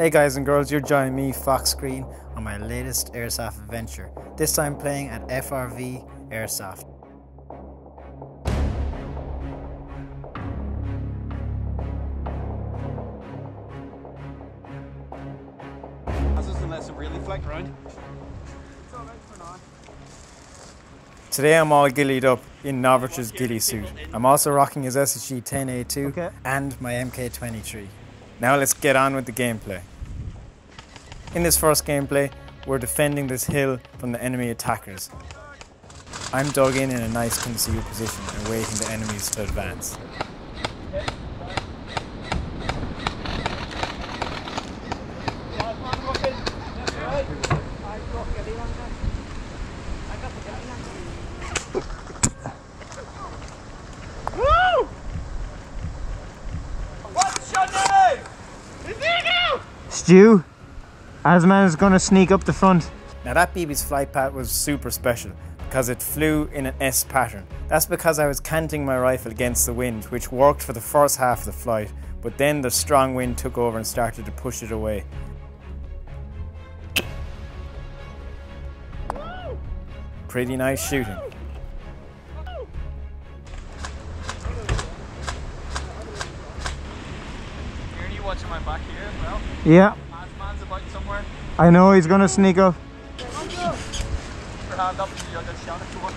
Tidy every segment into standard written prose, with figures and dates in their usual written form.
Hey guys and girls, you're joining me, FoxGreen, on my latest airsoft adventure. This time playing at FRV Airsoft. Unless it really flicked around. Today I'm all ghillied up in Novritsch's ghillie suit. I'm also rocking his SSG 10A2 and my MK23. Now let's get on with the gameplay. In this first gameplay, we're defending this hill from the enemy attackers. I'm dug in a nice concealed position and waiting the enemies to advance. What's your name? Stu, Asman is gonna sneak up the front. Now that BB's flight path was super special because it flew in an S pattern. That's because I was canting my rifle against the wind, which worked for the first half of the flight, but then the strong wind took over and started to push it away. Pretty nice shooting. Are you watching my back here as well? Yeah. Man's about somewhere. I know he's gonna sneak up. Put your hand up and you'll get shot if you want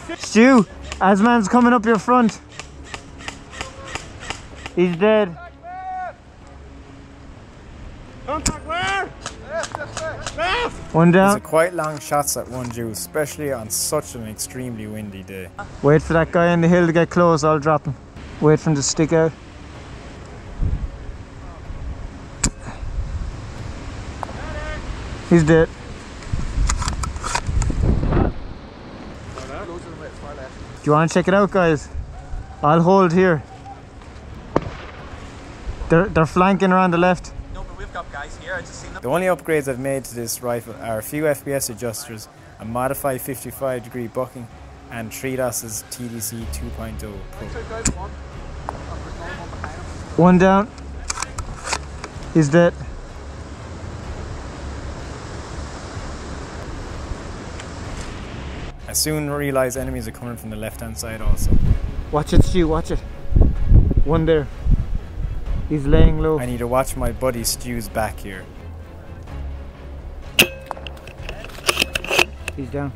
that. Stu, Asman's coming up your front. He's dead. Contact where? Left. One down. These are quite long shots at one juice, especially on such an extremely windy day. Wait for that guy on the hill to get close, I'll drop him. Wait for him to stick out. He's dead. Do you want to check it out, guys? I'll hold here. They're flanking around the left. No, but we've got guys here. I just seen them. The only upgrades I've made to this rifle are a few FPS adjusters, a modified 55-degree bucking, and 3DOS's TDC 2.0 Pro. One down. He's dead. I soon realised enemies are coming from the left-hand side also. Watch it, Stu, watch it. One there. He's laying low. I need to watch my buddy Stu's back here. He's down.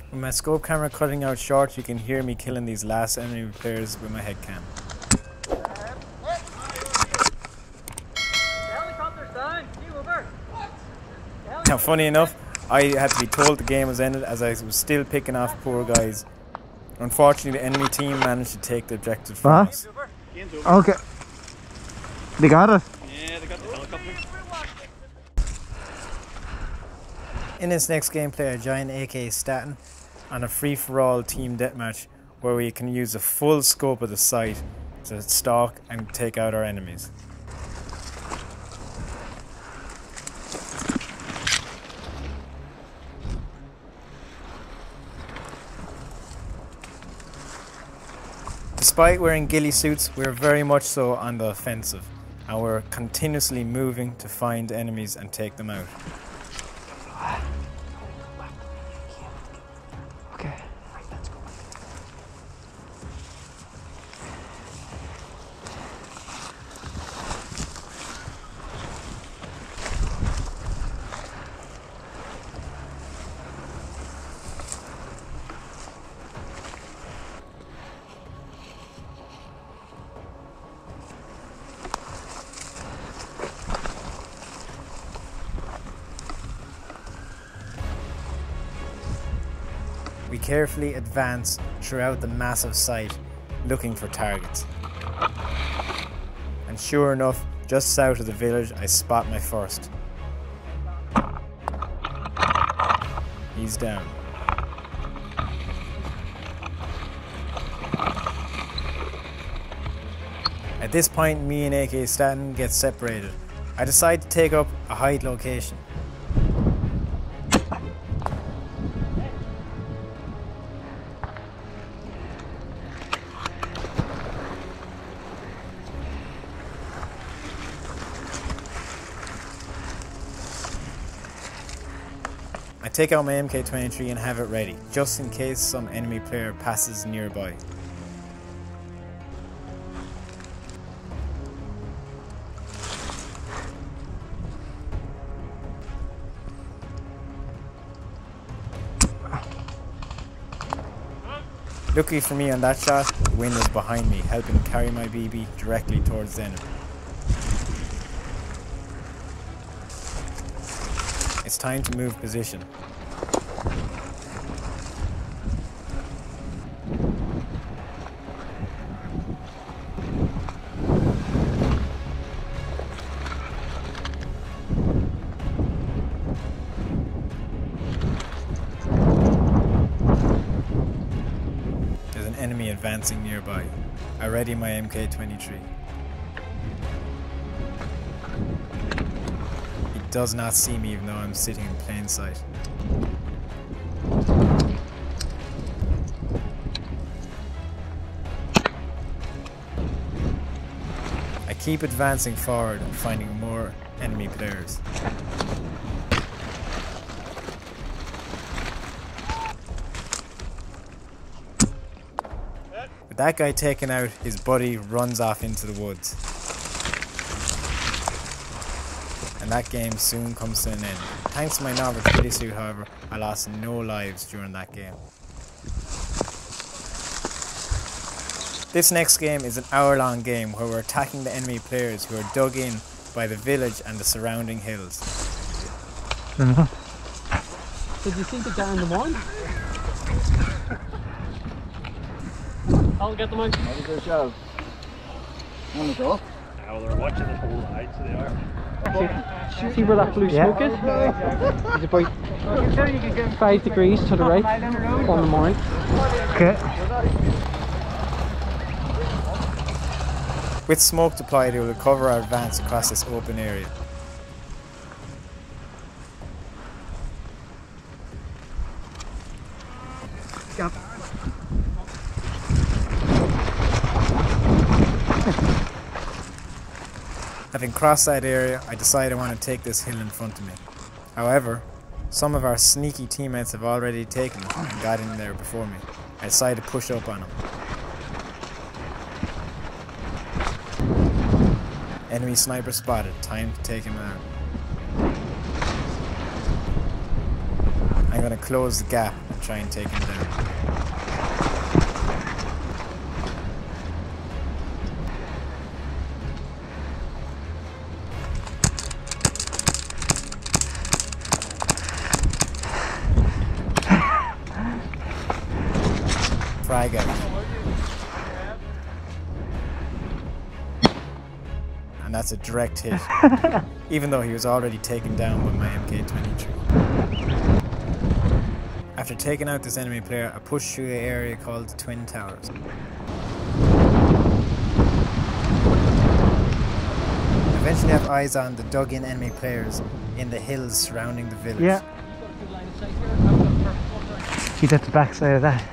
With my scope camera cutting out short, you can hear me killing these last enemy players with my head cam. Now funny enough, I had to be told the game was ended as I was still picking off poor guys. Unfortunately, the enemy team managed to take the objective from us. Okay. They got it? Yeah, they got the helicopter. In this next gameplay, I join AK Staten on a free-for-all team deathmatch where we can use the full scope of the site to stalk and take out our enemies. Despite wearing ghillie suits, we're very much so on the offensive, and we're continuously moving to find enemies and take them out. Okay, right, let's go. We carefully advance throughout the massive site, looking for targets. And sure enough, just south of the village, I spot my first. He's down. At this point, me and AK Stanton get separated. I decide to take up a hide location. I take out my MK23 and have it ready, just in case some enemy player passes nearby. Luckily for me on that shot, the wind was behind me, helping carry my BB directly towards the enemy. It's time to move position. There's an enemy advancing nearby. I ready my MK23. Does not see me even though I'm sitting in plain sight. I keep advancing forward and finding more enemy players. With that guy taken out, his buddy runs off into the woods. And that game soon comes to an end. Thanks to my Novritsch Ghillie suit, however, I lost no lives during that game. This next game is an hour-long game where we're attacking the enemy players who are dug in by the village and the surrounding hills. Did you think it down in the morning? I'll get them out. Have a good show. On the go. Now they're watching the whole night, so they are. See where that blue smoke is? It's about 5 degrees to the right on the morning. Okay. With smoke deployed, it will cover our advance across this open area. Yep. Having crossed that area, I decide I want to take this hill in front of me. However, some of our sneaky teammates have already taken it and got in there before me. I decide to push up on them. Enemy sniper spotted, time to take him out. I'm going to close the gap and try and take him down. Frag out. And that's a direct hit, even though he was already taken down by my MK23. After taking out this enemy player, I pushed through an area called the Twin Towers. I eventually have eyes on the dug-in enemy players in the hills surrounding the village. Yeah. See, that's the backside of that.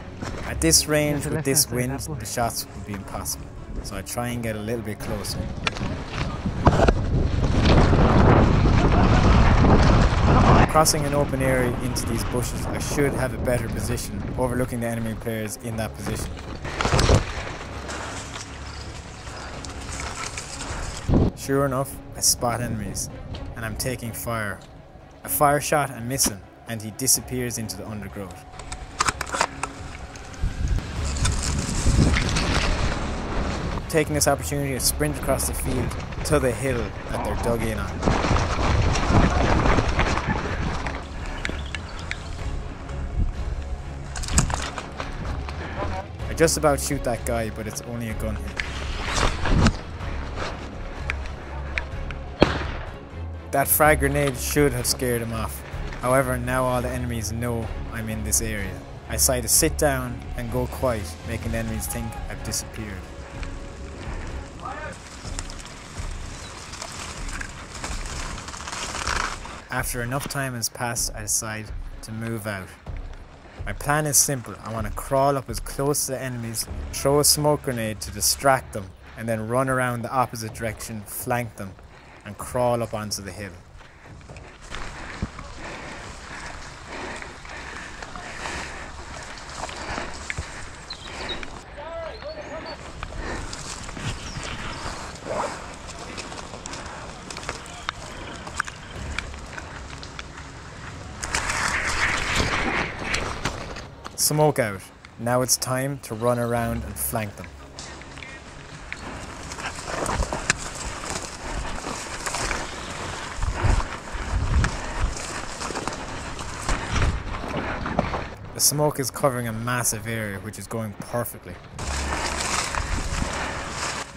At this range, with this wind, the shots would be impossible, so I try and get a little bit closer. Crossing an open area into these bushes, I should have a better position, overlooking the enemy players in that position. Sure enough, I spot enemies, and I'm taking fire. I fire shot and miss him, and he disappears into the undergrowth. Taking this opportunity to sprint across the field to the hill that they're dug in on. I just about shoot that guy, but it's only a gun hit. That frag grenade should have scared him off. However, now all the enemies know I'm in this area. I decide to sit down and go quiet, making the enemies think I've disappeared. After enough time has passed, I decide to move out. My plan is simple. I want to crawl up as close to the enemies, throw a smoke grenade to distract them, and then run around the opposite direction, flank them, and crawl up onto the hill. Smoke out. Now it's time to run around and flank them. The smoke is covering a massive area, which is going perfectly.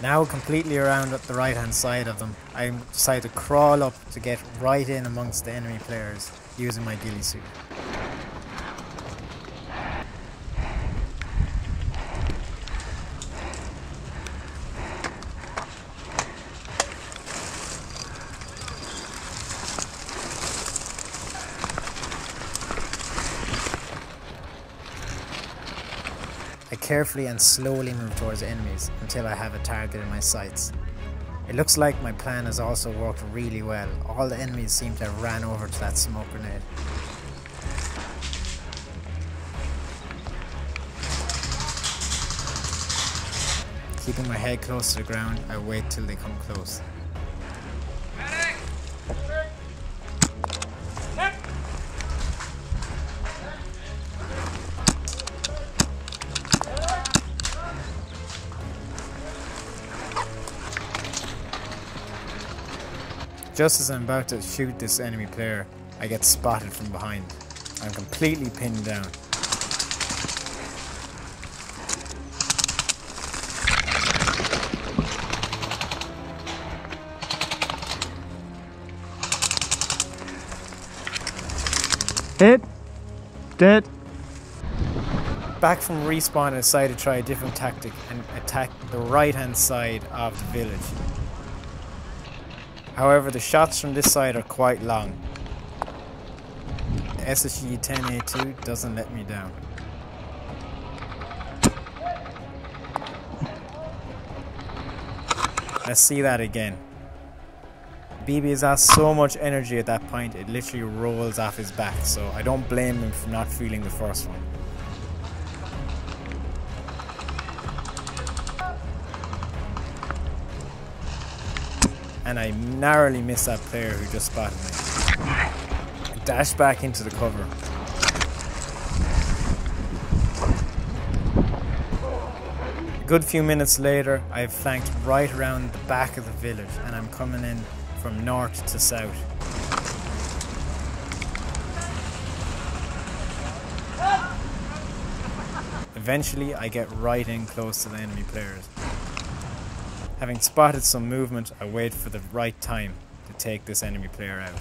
Now completely around at the right hand side of them, I decide to crawl up to get right in amongst the enemy players using my ghillie suit. I carefully and slowly move towards the enemies until I have a target in my sights. It looks like my plan has also worked really well. All the enemies seem to have ran over to that smoke grenade. Keeping my head close to the ground, I wait till they come close. Just as I'm about to shoot this enemy player, I get spotted from behind. I'm completely pinned down. Hit. Dead. Back from respawn, I decided to try a different tactic and attack the right hand side of the village. However, the shots from this side are quite long. The SSG 10A2 doesn't let me down. Let's see that again. BB has lost so much energy at that point, it literally rolls off his back, so I don't blame him for not feeling the first one. And I narrowly missed that player who just spotted me. I dashed back into the cover. A good few minutes later, I've flanked right around the back of the village and I'm coming in from north to south. Eventually, I get right in close to the enemy players. Having spotted some movement, I wait for the right time to take this enemy player out.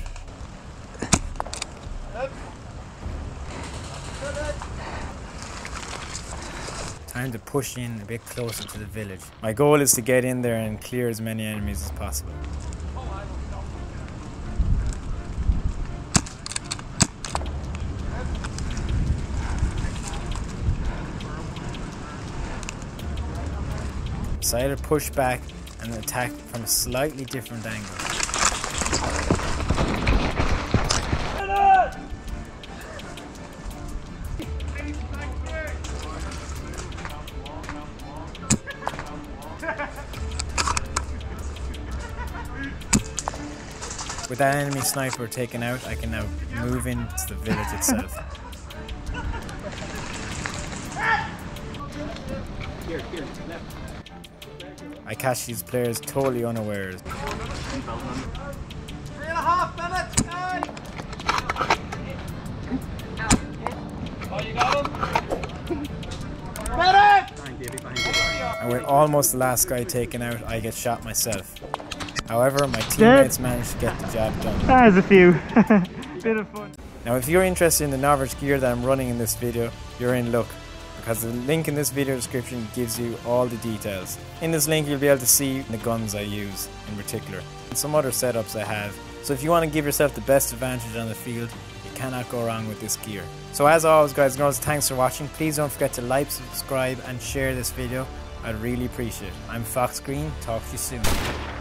Time to push in a bit closer to the village. My goal is to get in there and clear as many enemies as possible. Decided to push back and attack from a slightly different angle. With that enemy sniper taken out, I can now move into the village itself. I catch these players totally unawares. 3.5 minutes, hey! Oh, you got him? Medic! And with almost the last guy taken out, I get shot myself. However, my teammates managed to get the job done. There's a few. Bit of fun. Now if you're interested in the Novritsch gear that I'm running in this video, you're in luck, because the link in this video description gives you all the details. In this link you'll be able to see the guns I use in particular, and some other setups I have, So if you want to give yourself the best advantage on the field, you cannot go wrong with this gear. So as always guys and girls, thanks for watching. Please don't forget to like, subscribe and share this video. I'd really appreciate it. I'm FoxGreen, talk to you soon.